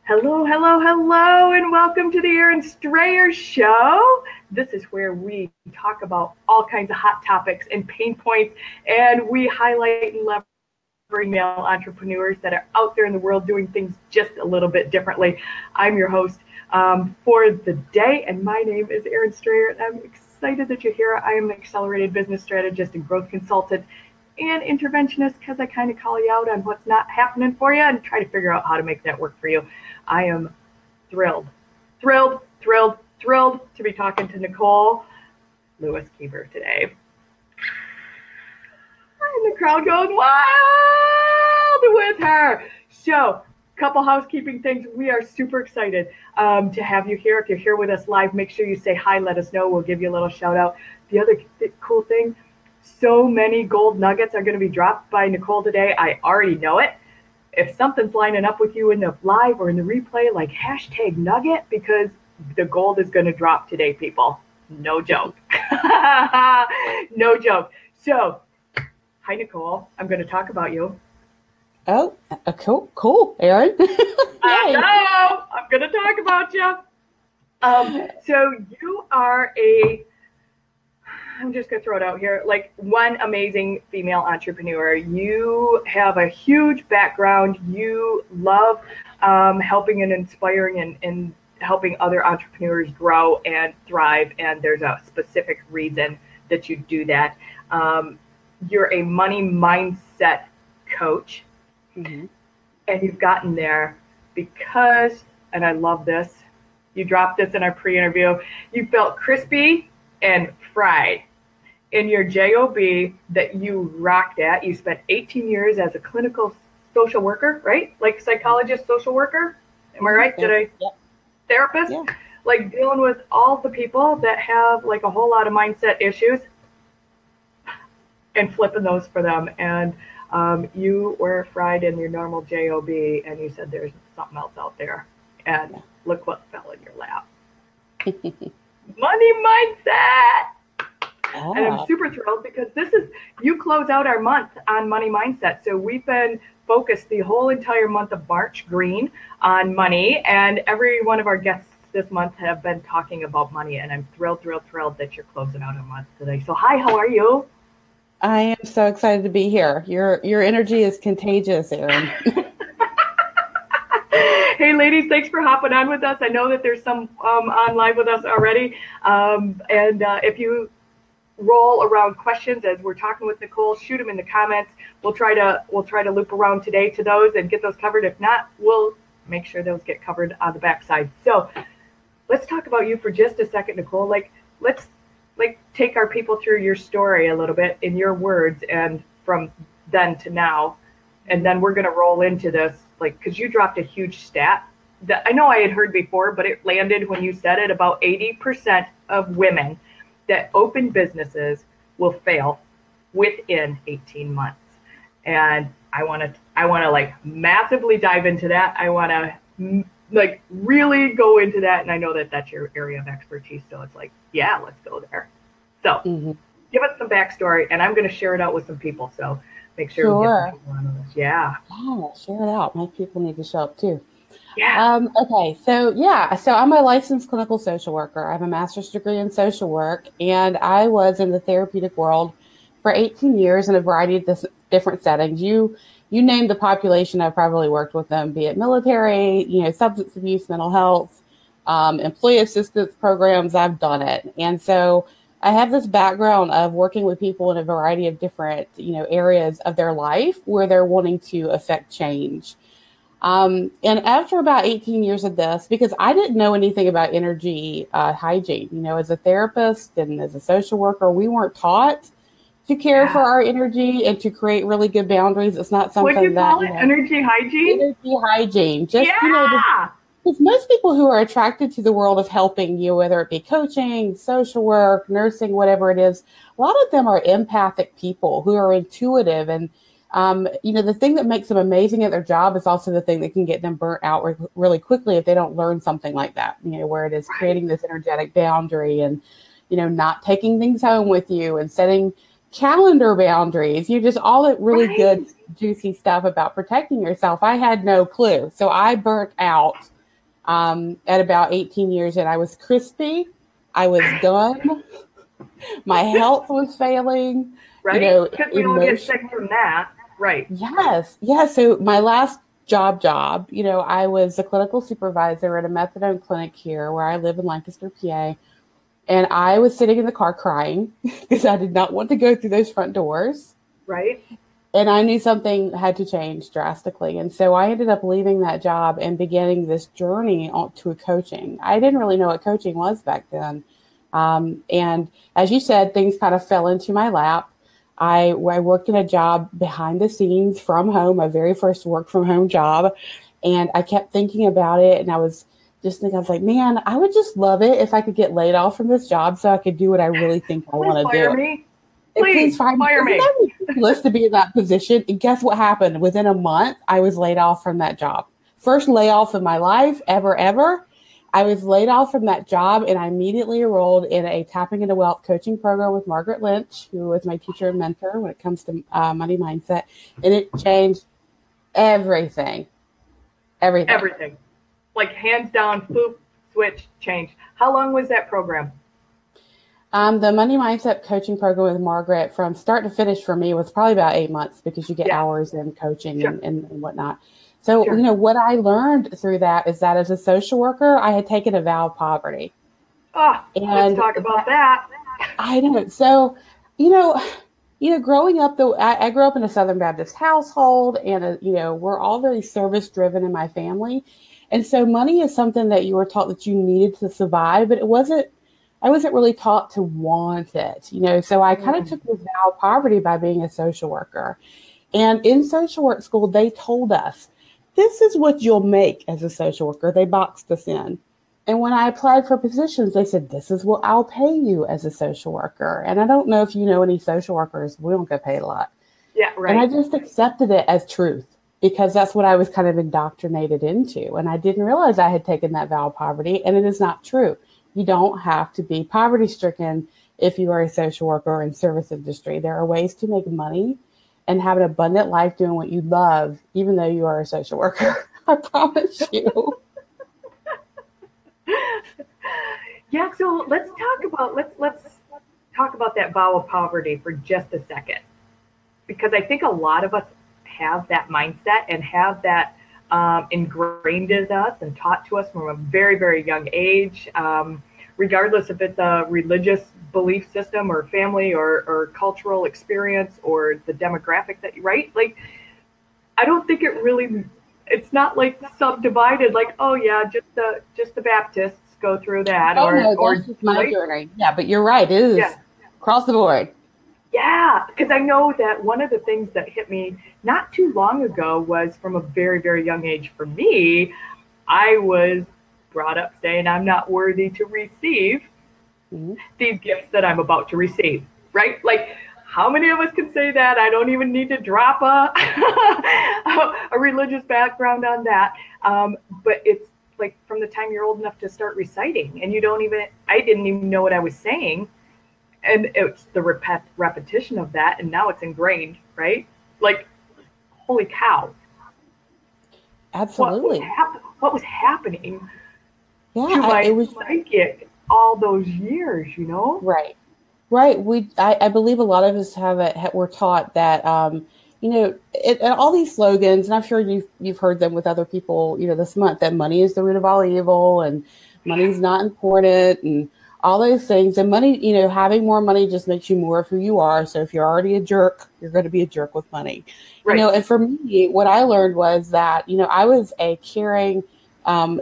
Hello, hello, hello, and welcome to the Aaron Strayer Show. This is where we talk about all kinds of hot topics and pain points, and we highlight and leverage male entrepreneurs that are out there in the world doing things just a little bit differently. I'm your host for the day, and my name is Aaron Strayer, and I'm excited that you're here. I am an accelerated business strategist and growth consultant and interventionist because I kind of call you out on what's not happening for you and try to figure out how to make that work for you. I am thrilled to be talking to Nicole Lewis-Keeber today. And the crowd goes wild with her. So, couple housekeeping things. We are super excited to have you here. If you're here with us live, make sure you say hi, let us know. We'll give you a little shout out. The other cool thing, so many gold nuggets are going to be dropped by Nicole today. I already know it. If something's lining up with you in the live or in the replay, like hashtag nugget, because the gold is going to drop today, people. No joke. No joke. So, hi, Nicole. I'm going to talk about you. Oh, cool, Aaron. I know. I'm going to talk about you. So you are I'm just going to throw it out here, like one amazing female entrepreneur. You have a huge background. You love helping and inspiring and helping other entrepreneurs grow and thrive. And there's a specific reason that you do that. You're a money mindset coach. Mm-hmm. And you've gotten there because, and I love this, you dropped this in our pre-interview, you felt crispy and fried in your job that you rocked at. You spent 18 years as a clinical social worker, right? Like psychologist, social worker. Am I right? Therapist? Yeah. Like dealing with all the people that have like a whole lot of mindset issues and flipping those for them. And you were fried in your normal job and you said there's something else out there. And look what fell in your lap. Money mindset. Oh. And I'm super thrilled because you close out our month on money mindset. So we've been focused the whole entire month of March green on money, and every one of our guests this month have been talking about money, and I'm thrilled that you're closing out a month today. So hi, how are you? I am so excited to be here. Your energy is contagious, Aaron. Hey, ladies, thanks for hopping on with us. I know that there's some on live with us already. If you roll around questions as we're talking with Nicole, shoot them in the comments. We'll try to loop around today to those and get those covered. If not, we'll make sure those get covered on the backside. So let's talk about you for just a second, Nicole. Let's take our people through your story a little bit in your words and from then to now. And then we're going to roll into this, because you dropped a huge stat that I know I had heard before, but it landed when you said it. About 80% of women that open businesses will fail within 18 months. And I want to massively dive into that. I want to really go into that. And I know that that's your area of expertise. So it's let's go there. So give us some backstory, and I'm going to share it out with some people. So make sure we get some people on this. Yeah. Oh, share it out. My people need to show up too. Yeah. Okay. So I'm a licensed clinical social worker. I have a master's degree in social work, and I was in the therapeutic world for 18 years in a variety of different settings. You name the population, I've probably worked with them, be it military, substance abuse, mental health, employee assistance programs. I've done it. And so I have this background of working with people in a variety of different, areas of their life where they're wanting to affect change. And after about 18 years of this, because I didn't know anything about energy hygiene, as a therapist and as a social worker, we weren't taught to care for our energy and to create really good boundaries. It's not something what you call it? Energy hygiene? Energy hygiene. Just, because most people who are attracted to the world of helping you, whether it be coaching, social work, nursing, whatever it is, a lot of them are empathic people who are intuitive. And, the thing that makes them amazing at their job is also the thing that can get them burnt out really quickly if they don't learn something like that, where it is creating this energetic boundary and, not taking things home with you and setting calendar boundaries, just all that really good, juicy stuff about protecting yourself. I had no clue. So I burnt out At about 18 years in, I was crispy. I was done. My health was failing. Right? Because we all get sick from that. Right. Yes. Yes. So my last job, I was a clinical supervisor at a methadone clinic here where I live in Lancaster, PA. And I was sitting in the car crying because I did not want to go through those front doors. Right. And I knew something had to change drastically. And so I ended up leaving that job and beginning this journey to coaching. I didn't really know what coaching was back then. And as you said, things kind of fell into my lap. I worked in a job behind the scenes from home, my very first work from home job. And I kept thinking about it. And I was like, man, I would just love it if I could get laid off from this job so I could do what I really think I want to do. Me. Please fire me. Isn't that ridiculous to be in that position? And guess what happened? Within a month, I was laid off from that job. First layoff of my life, ever. I was laid off from that job, and I immediately enrolled in a Tapping into Wealth coaching program with Margaret Lynch, who was my teacher and mentor when it comes to money mindset. And it changed everything. Everything. Like hands down, boop, switch, change. How long was that program? The Money Mindset coaching program with Margaret from start to finish for me was probably about 8 months because you get hours in coaching and whatnot. So, what I learned through that is that as a social worker, I had taken a vow of poverty. Let's talk about that. I know. So, growing up, I grew up in a Southern Baptist household and, we're all very service driven in my family. And so money is something that you were taught that you needed to survive, but I wasn't really taught to want it, so I kind of took this vow of poverty by being a social worker. And in social work school, they told us, this is what you'll make as a social worker. They boxed us in. And when I applied for positions, they said, this is what I'll pay you as a social worker. And I don't know if you know any social workers, we don't get paid a lot. Yeah, right. And I just accepted it as truth because that's what I was kind of indoctrinated into. And I didn't realize I had taken that vow of poverty, and it is not true. You don't have to be poverty stricken if you are a social worker or in service industry. There are ways to make money and have an abundant life doing what you love, even though you are a social worker. I promise you. Yeah, so let's talk about that vow of poverty for just a second, because I think a lot of us have that mindset and have that ingrained in us and taught to us from a very, very young age, regardless if it's a religious belief system or family or cultural experience or the demographic that you, right? Like, I don't think it's not like subdivided, like, oh yeah, just the Baptists go through that. That's just my journey. Yeah, but you're right. It is across the board. Yeah, because I know that one of the things that hit me not too long ago was from a very, very young age for me, I was brought up saying I'm not worthy to receive these gifts that I'm about to receive, right? Like, how many of us can say that? I don't even need to drop a religious background on that. But it's like from the time you're old enough to start reciting and I didn't even know what I was saying. And it's the repetition of that. And now it's ingrained, right? Like, holy cow. Absolutely. What was happening to my psychic all those years, Right. I believe a lot of us we're taught that, and all these slogans, and I'm sure you've heard them with other people, this month, that money is the root of all evil and money's not important and all those things. And money, having more money just makes you more of who you are. So if you're already a jerk, you're going to be a jerk with money. Right. And for me, what I learned was that, I was a caring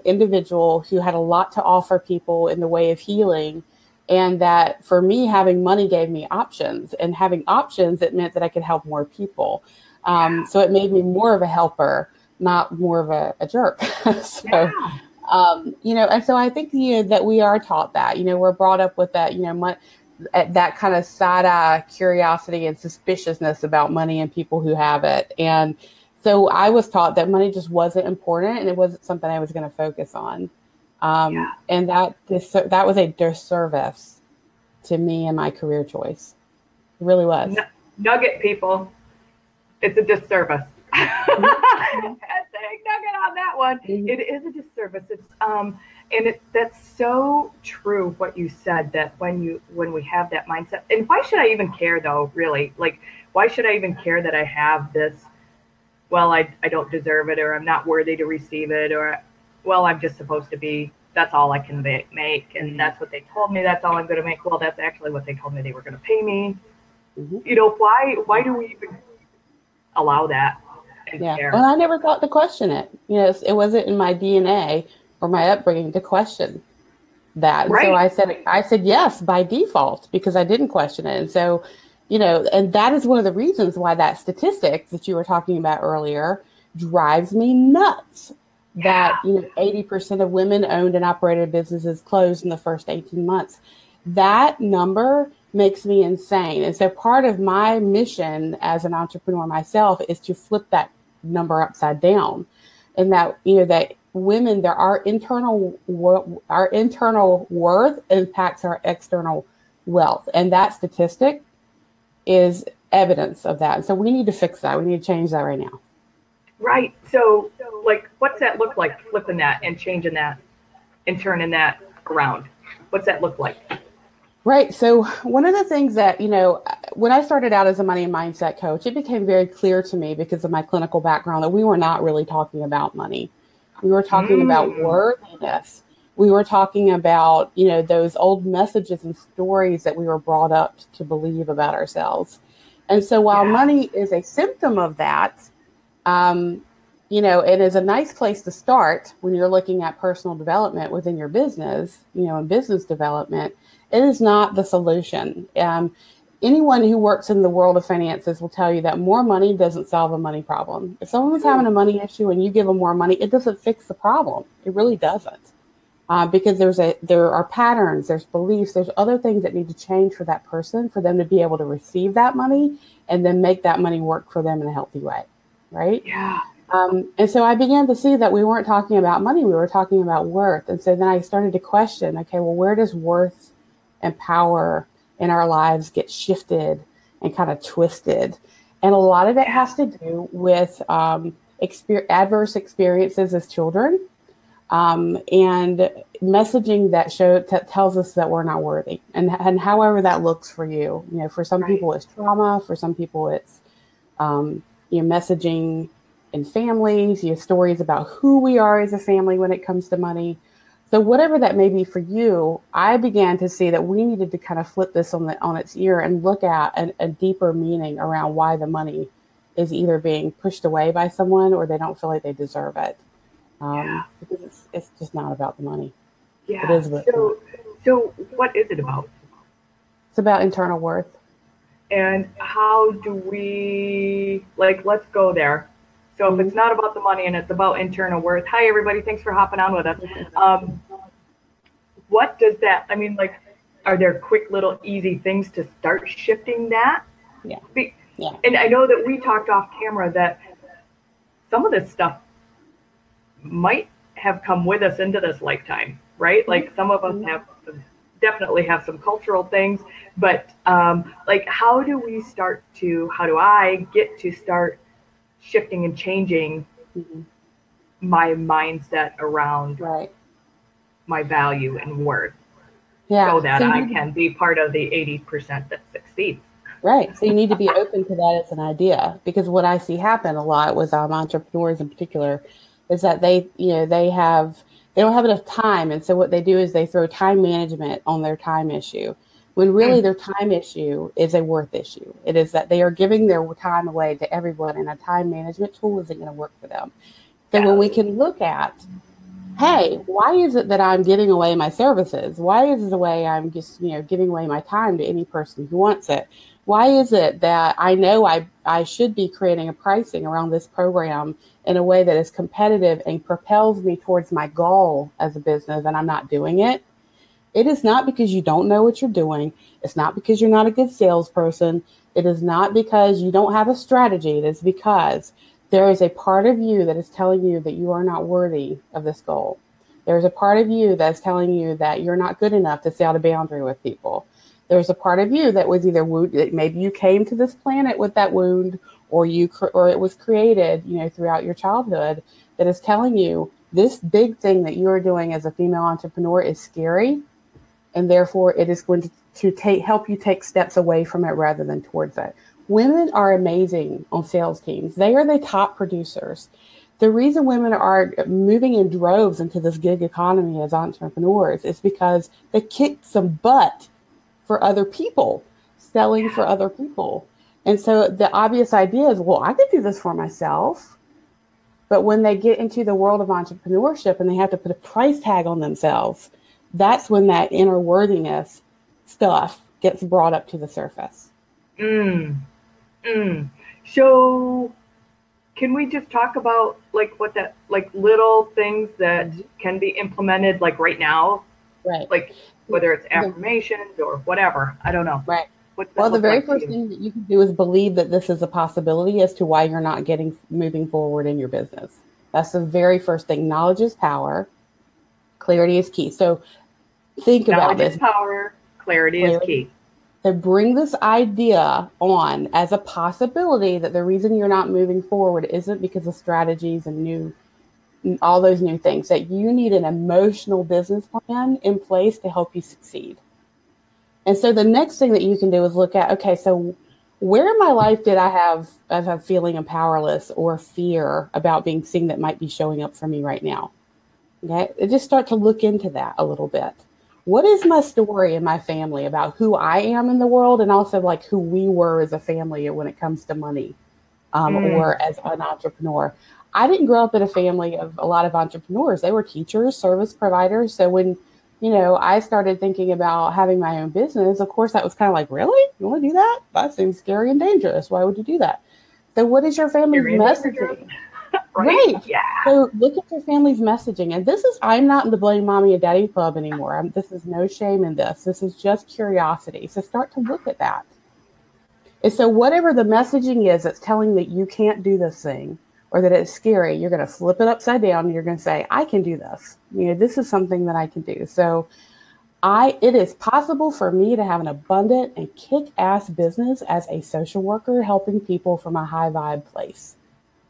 individual who had a lot to offer people in the way of healing. And that for me, having money gave me options, and having options, it meant that I could help more people. So it made me more of a helper, not more of a jerk. And so I think, that we are taught that, we're brought up with that, that kind of side eye curiosity and suspiciousness about money and people who have it. And so I was taught that money just wasn't important and it wasn't something I was going to focus on. And that was a disservice to me and my career choice. It really was. Nugget, people. It's a disservice. Nugget on that one. Mhm. It is a disservice. That's so true what you said, that when we have that mindset, and why should I even care though, really? Like, why should I even care that I have this? Well, I don't deserve it, or I'm not worthy to receive it, or, well, I'm just supposed to be, that's all I can make, and that's what they told me, that's all I'm going to make. Well, that's actually what they told me they were going to pay me. Why do we even allow that and care? Well, I never thought to question it. It wasn't in my DNA or my upbringing to question that. And so I said yes by default because I didn't question it. And so, and that is one of the reasons why that statistic that you were talking about earlier drives me nuts. That 80% of women owned and operated businesses closed in the first 18 months. That number makes me insane. And so part of my mission as an entrepreneur myself is to flip that number upside down, and that that women, our internal worth impacts our external wealth, and that statistic is evidence of that. And so we need to fix that. We need to change that right now. Right. So like, what's that look like, flipping that and changing that and turning that around? What's that look like? Right. So one of the things that, when I started out as a money and mindset coach, it became very clear to me because of my clinical background that we were not really talking about money. We were talking about worthiness. We were talking about, those old messages and stories that we were brought up to believe about ourselves. And so while money is a symptom of that, it is a nice place to start when you're looking at personal development within your business, and business development. It is not the solution. Anyone who works in the world of finances will tell you that more money doesn't solve a money problem. If someone's having a money issue and you give them more money, it doesn't fix the problem. It really doesn't. Because there are patterns, there's beliefs, there's other things that need to change for that person for them to be able to receive that money and then make that money work for them in a healthy way. Right? Yeah. And so I began to see that we weren't talking about money, we were talking about worth. And so then I started to question, okay, well, where does worth and power in our lives get shifted and kind of twisted? And a lot of it has to do with adverse experiences as children, and messaging that tells us that we're not worthy. And however that looks for you, for some people it's trauma, for some people it's messaging in families, stories about who we are as a family when it comes to money. So whatever that may be for you, I began to see that we needed to kind of flip this on its ear and look at a deeper meaning around why the money is either being pushed away by someone or they don't feel like they deserve it. Because it's just not about the money. Yeah. It is so what is it about? It's about internal worth. And how do we, let's go there. So if it's not about the money and it's about internal worth, hi, everybody, thanks for hopping on with us. What does that, are there quick little easy things to start shifting that? Yeah. And I know that we talked off camera that some of this stuff might have come with us into this lifetime, right? Like some of us definitely have some cultural things, but how do I get to start shifting and changing my mindset around my value and worth, so that I can be part of the 80% that succeeds. Right. So you need to be open to that as an idea, because what I see happen a lot with entrepreneurs in particular is that they don't have enough time. And so what they do is they throw time management on their time issue, when really their time issue is a worth issue. It is that they are giving their time away to everyone, and a time management tool isn't going to work for them. So when we can look at, hey, why is it that I'm giving away my services? Why is it the way I'm just, giving away my time to any person who wants it? Why is it that I know I should be creating a pricing around this program in a way that is competitive and propels me towards my goal as a business, and I'm not doing it? It is not because you don't know what you're doing. It's not because you're not a good salesperson. It is not because you don't have a strategy. It is because there is a part of you that is telling you that you are not worthy of this goal. There's a part of you that's telling you that you're not good enough to set a boundary with people. There's a part of you that was either wounded. Maybe you came to this planet with that wound, or it was created, throughout your childhood, that is telling you this big thing that you are doing as a female entrepreneur is scary, and therefore it is going to help you take steps away from it rather than towards it. Women are amazing on sales teams. They are the top producers. The reason women are moving in droves into this gig economy as entrepreneurs is because they kicked some butt for other people, selling for other people. And so the obvious idea is, well, I could do this for myself. But when they get into the world of entrepreneurship and they have to put a price tag on themselves, that's when that inner worthiness stuff gets brought up to the surface. So can we just talk about like what that, like little things that can be implemented like right now? Right. Like whether it's affirmations or whatever, I don't know. Right. Well, the very first thing that you can do is believe that this is a possibility as to why you're not moving forward in your business. That's the very first thing. Knowledge is power. Clarity is key. So think about this. Knowledge is power. Clarity is key. So bring this idea on as a possibility that the reason you're not moving forward isn't because of strategies and all those new things, that you need an emotional business plan in place to help you succeed. And so the next thing that you can do is look at, okay, so where in my life did I have a feeling of powerless or fear about being seen that might be showing up for me right now? Okay, and just start to look into that a little bit. What is my story in my family about who I am in the world, and also like who we were as a family when it comes to money or as an entrepreneur? I didn't grow up in a family of a lot of entrepreneurs. They were teachers, service providers. So when I started thinking about having my own business, of course, that was kind of like, really? You want to do that? That seems scary and dangerous. Why would you do that? So what is your family's messaging? Right. Yeah. So look at your family's messaging. And I'm not in the blame mommy and daddy club anymore. This is no shame in this. This is just curiosity. So start to look at that. And so whatever the messaging is that's telling that you can't do this thing or that it's scary, you're going to flip it upside down and you're going to say, I can do this. This is something that I can do. So it is possible for me to have an abundant and kick-ass business as a social worker, helping people from a high vibe place.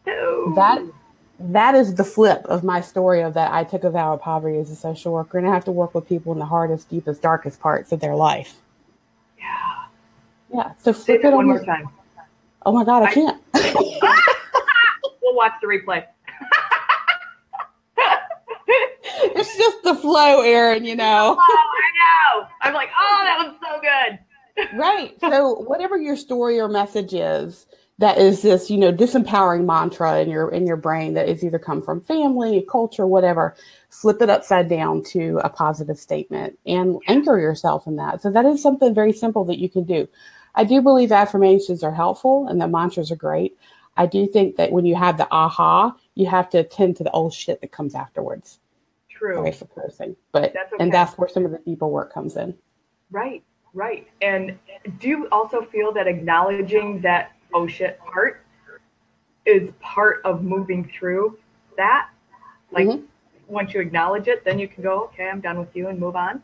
That is the flip of my story of that I took a vow of poverty as a social worker, and I have to work with people in the hardest, deepest, darkest parts of their life. Yeah. Yeah. So flip it one more time. Oh my God, I can't. We'll watch the replay. It's just the flow, Erin, Oh, I know. I'm like, oh, that was so good. Right. So whatever your story or message is, that is this, disempowering mantra in your brain that is either come from family, culture, whatever, flip it upside down to a positive statement and anchor yourself in that. So that is something very simple that you can do. I do believe affirmations are helpful and the mantras are great. I do think that when you have the aha, you have to attend to the old shit that comes afterwards. True. Sorry for cursing, but that's okay. And that's where some of the deeper work comes in. Right. And do you also feel that acknowledging that oh shit part is part of moving through that? Like once you acknowledge it, then you can go, okay, I'm done with you and move on.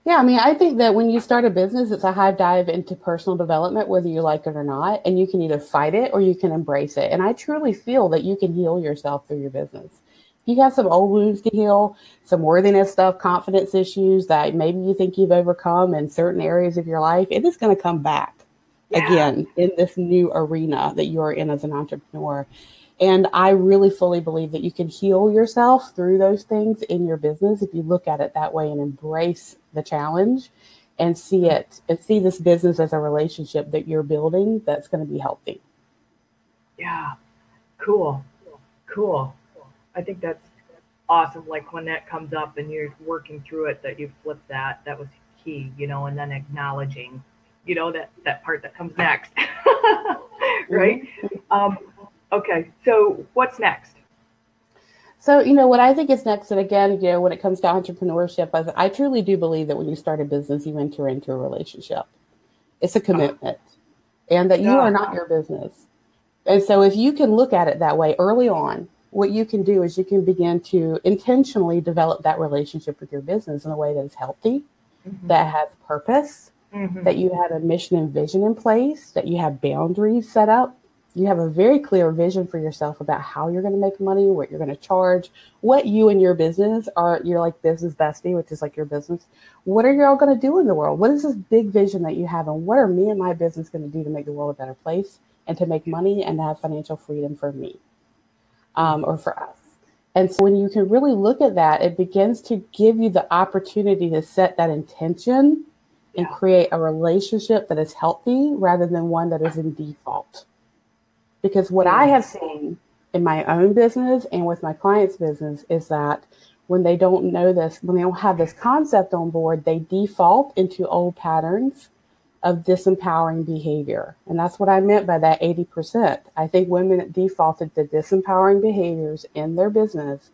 Yeah, I think that when you start a business, it's a high dive into personal development, whether you like it or not, and you can either fight it or you can embrace it. And I truly feel that you can heal yourself through your business. You have some old wounds to heal, some worthiness stuff, confidence issues that maybe you think you've overcome in certain areas of your life. It is going to come back again in this new arena that you are in as an entrepreneur. And I really fully believe that you can heal yourself through those things in your business if you look at it that way and embrace the challenge and see this business as a relationship that you're building that's going to be healthy. Yeah. Cool. I think that's awesome. Like when that comes up and you're working through it, that you flip that was key, and then acknowledging, that part that comes next. Right. Okay. So what's next? So, what I think is next, and again, when it comes to entrepreneurship, I truly do believe that when you start a business, you enter into a relationship. It's a commitment and that you are not your business. And so if you can look at it that way early on, what you can do is you can begin to intentionally develop that relationship with your business in a way that is healthy, that has purpose, that you have a mission and vision in place, that you have boundaries set up you have a very clear vision for yourself about how you're going to make money, what you're going to charge, what you and your business are, you're like business bestie, which is like your business. What are y'all going to do in the world? What is this big vision that you have? And what are me and my business going to do to make the world a better place and to make money and to have financial freedom for me or for us? And so when you can really look at that, it begins to give you the opportunity to set that intention and create a relationship that is healthy rather than one that is in default. Because what I have seen in my own business and with my clients' business is that when they don't know this, when they don't have this concept on board, they default into old patterns of disempowering behavior. And that's what I meant by that 80%. I think women defaulted to disempowering behaviors in their business.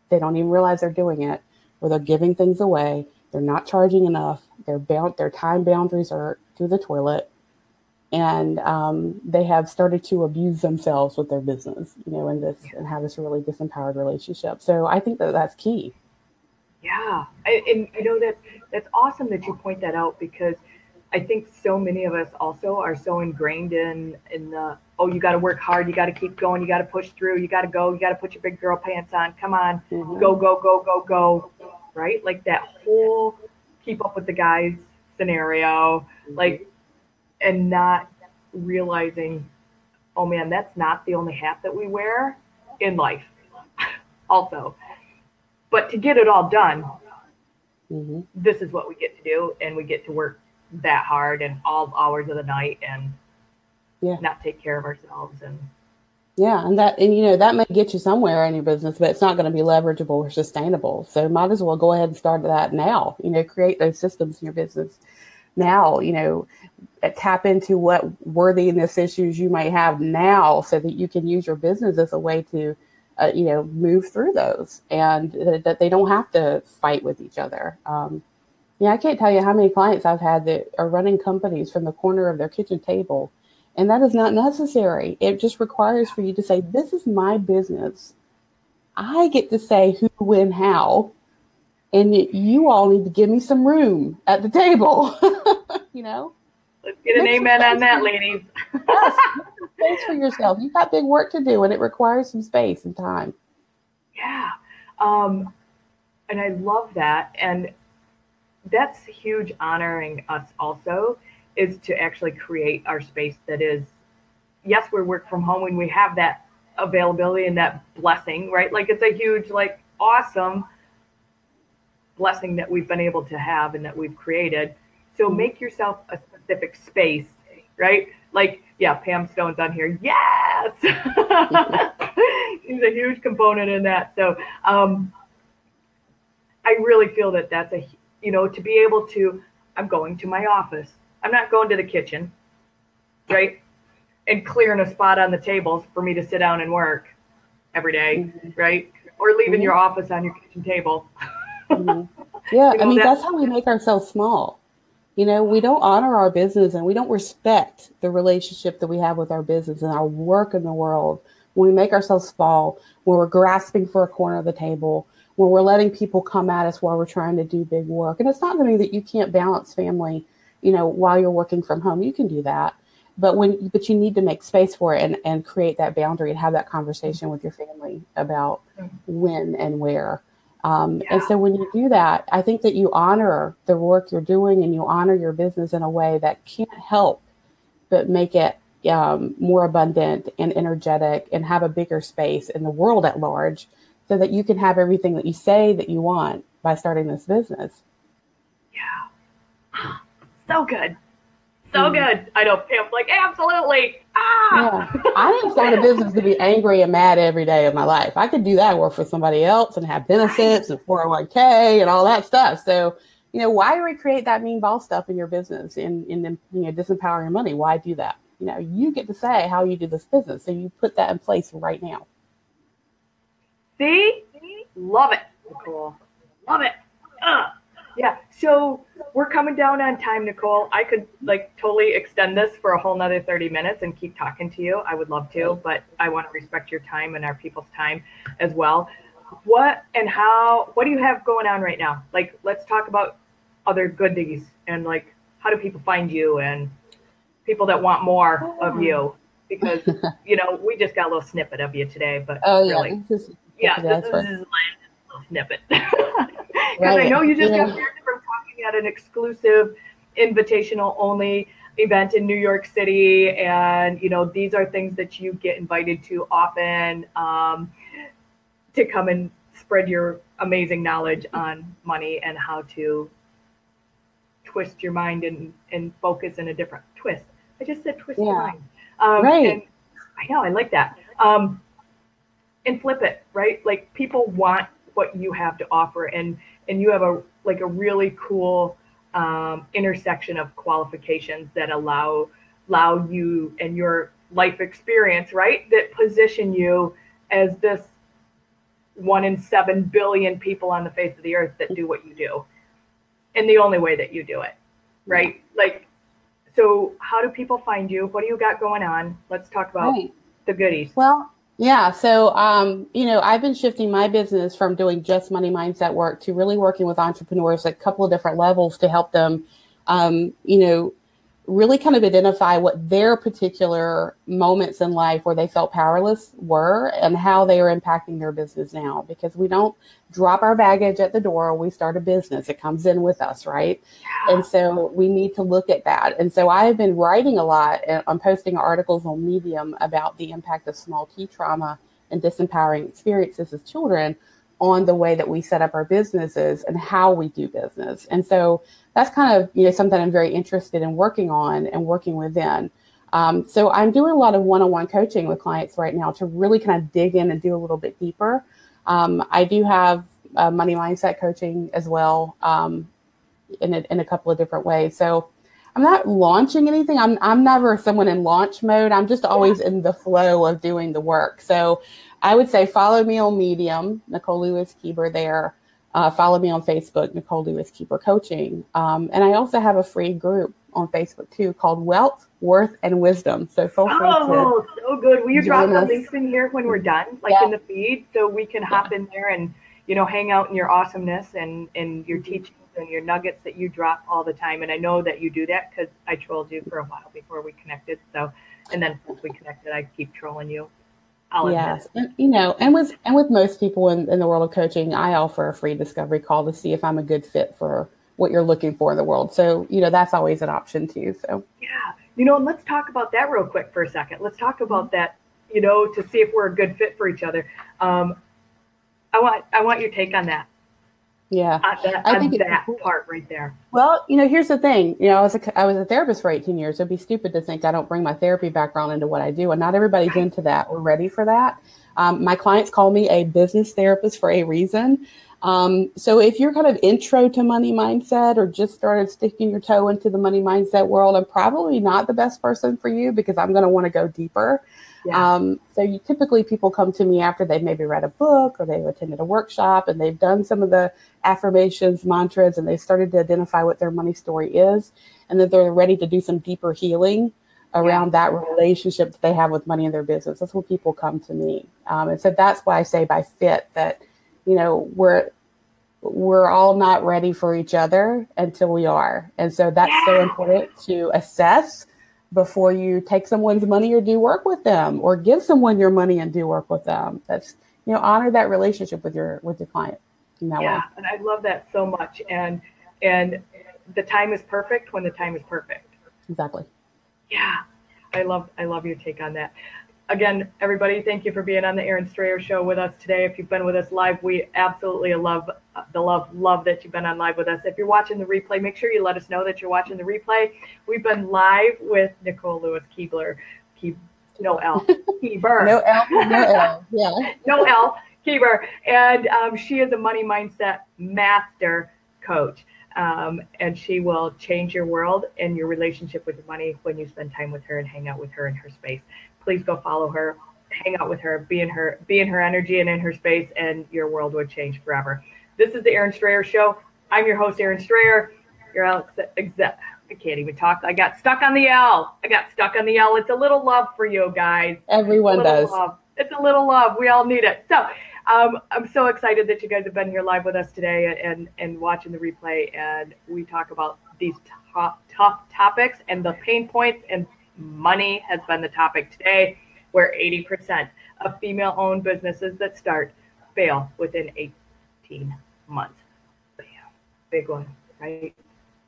They don't even realize they're doing it, or they're giving things away. They're not charging enough. Their time boundaries are through the toilet. And they have started to abuse themselves with their business, and have this really disempowered relationship. So I think that that's key. Yeah. And that's awesome that you point that out, because I think so many of us also are so ingrained in the, oh, you got to work hard, you got to keep going, you got to push through, you got to go, you got to put your big girl pants on, come on, go, go, go, go, go, right? Like that whole keep up with the guys scenario, like, and not realizing, oh man, that's not the only hat that we wear in life also. But to get it all done, this is what we get to do, and we get to work that hard and all hours of the night and not take care of ourselves. And that may get you somewhere in your business, but it's not going to be leverageable or sustainable. So might as well go ahead and start that now, create those systems in your business now, tap into what worthiness issues you might have now so that you can use your business as a way to, move through those, and that they don't have to fight with each other. I can't tell you how many clients I've had that are running companies from the corner of their kitchen table, and that is not necessary. It just requires for you to say, this is my business. I get to say who, when, how, and you all need to give me some room at the table. Let's get an amen on that, ladies. Yes, space for yourself. You've got big work to do, and it requires some space and time. Yeah. And I love that. And that's huge, honoring us also, is to actually create our space that is, yes, we work from home and we have that availability and that blessing, right? Like it's a huge, like awesome blessing that we've been able to have and that we've created. So make yourself a specific space, right? Like, yeah, Pam Stone's on here. Yes. She's a huge component in that. So I really feel that that's to be able to, I'm going to my office. I'm not going to the kitchen, right? And clearing a spot on the tables for me to sit down and work every day, right? Or leaving your office on your kitchen table. Yeah, that's how we make ourselves small. We don't honor our business, and we don't respect the relationship that we have with our business and our work in the world when we make ourselves small, when we're grasping for a corner of the table, when we're letting people come at us while we're trying to do big work. And it's not to mean that you can't balance family, while you're working from home. You can do that. But you need to make space for it and create that boundary and have that conversation with your family about when and where. And so when you do that, I think that you honor the work you're doing and you honor your business in a way that can't help but make it more abundant and energetic and have a bigger space in the world at large, so that you can have everything that you say that you want by starting this business. Yeah. So good. So good. I know Pam's like, absolutely. Yeah. I didn't start a business to be angry and mad every day of my life. I could do that, work for somebody else and have benefits and 401k and all that stuff. So, why recreate that mean ball stuff in your business and disempower your money? Why do that? You get to say how you do this business. So you put that in place right now. See? Love it, Nicole. Love it. Yeah. So we're coming down on time, Nicole. I could totally extend this for a whole nother 30 minutes and keep talking to you. I would love to, but I want to respect your time and our people's time as well. What do you have going on right now? Let's talk about other goodies and how do people find you and people that want more of you because, you know, we just got a little snippet of you today, but Oh really, yeah, this is yeah, this is expert. just a little snippet. Because I Right. know you just Yeah. got back from talking at an exclusive invitational only event in New York City. And, you know, these are things that you get invited to often, to come and spread your amazing knowledge on money and how to twist your mind and focus in a different twist. I just said twist your Yeah. mind. And Right. I know, I like that. And flip it, right? Like people want what you have to offer, and you have a like a really cool intersection of qualifications that allow you and your life experience, right? That position you as this 1 in 7 billion people on the face of the earth that do what you do, in the only way that you do it, right? Yeah. Like, so how do people find you? What do you got going on? Let's talk about Right. the goodies. Well, yeah. So, you know, I've been shifting my business from doing just money mindset work to really working with entrepreneurs at a couple of different levels to help them, you know, really kind of identify what their particular moments in life where they felt powerless were and how they are impacting their business now. Because we don't drop our baggage at the door when we start a business, it comes in with us, right? And so we need to look at that. And so I've been writing a lot. I'm posting articles on Medium about the impact of small T trauma and disempowering experiences as children on the way that we set up our businesses and how we do business. And so that's kind of, you know, something I'm very interested in working on and working within. So I'm doing a lot of one-on-one coaching with clients right now to really kind of dig in and do a little bit deeper. I do have money mindset coaching as well, in a couple of different ways. So I'm not launching anything. I'm never someone in launch mode. I'm just always in the flow of doing the work. So I would say follow me on Medium, Nicole Lewis-Keeber there. Follow me on Facebook, Nicole Lewis-Keeber Coaching. And I also have a free group on Facebook too called Wealth, Worth, and Wisdom. So feel free to So good. Will you drop join the us. links in here when we're done, like Yeah. in the feed, so we can hop in there and, you know, hang out in your awesomeness and your teachings and your nuggets that you drop all the time. And I know that you do that because I trolled you for a while before we connected. So, and then once we connected, I keep trolling you. I'll admit Yes, it. and, you know, and with most people in the world of coaching, I offer a free discovery call to see if I'm a good fit for what you're looking for in the world. So, you know, that's always an option too. So, Yeah. You know, and let's talk about that real quick for a second. Let's talk about that, you know, to see if we're a good fit for each other. I want your take on that, yeah, I on think it's that cool. part right there. Well, you know, here's the thing. You know, I was a therapist for 18 years. It'd be stupid to think I don't bring my therapy background into what I do, and not everybody's Right. into that or ready for that. My clients call me a business therapist for a reason. So if you're kind of intro to money mindset or just started sticking your toe into the money mindset world, I'm probably not the best person for you because I'm going to want to go deeper. Yeah. So typically people come to me after they've maybe read a book or they've attended a workshop and they've done some of the affirmations, mantras, and they've started to identify what their money story is. And that they're ready to do some deeper healing around that relationship that they have with money in their business. That's when people come to me. And so that's why I say by fit that, you know, we're all not ready for each other until we are. And so that's so important to assess before you take someone's money or do work with them or give someone your money and do work with them. That's, you know, honor that relationship with your client in that way. And I love that so much. And the time is perfect when the time is perfect. Exactly. Yeah. I love your take on that. Again, everybody, thank you for being on the Aaron Strayer Show with us today. If you've been with us live, we absolutely love the love that you've been on live with us. If you're watching the replay, make sure you let us know that you're watching the replay. We've been live with Nicole Lewis-Keeber. No L. Keeber. No L. No L. Yeah. No L. Keeber. And she is a money mindset master coach. And she will change your world and your relationship with your money when you spend time with her and hang out with her in her space. Please go follow her, hang out with her, be in her energy and in her space, and your world would change forever. This is the Aaron Strayer Show. I'm your host, Aaron Strayer. Your Alex, I can't even talk. I got stuck on the L. It's a little love for you guys. Everyone does. Love. It's a little love. We all need it. So I'm so excited that you guys have been here live with us today and watching the replay. And we talk about these tough topics and the pain points and money has been the topic today, where 80% of female-owned businesses that start fail within 18 months. Bam. Big one, right?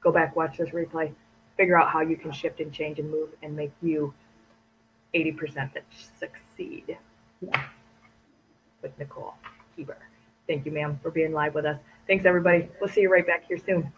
Go back, watch this replay, figure out how you can shift and change and move and make you 80% that succeed. Yeah. With Nicole Keeber. Thank you, ma'am, for being live with us. Thanks, everybody. We'll see you right back here soon.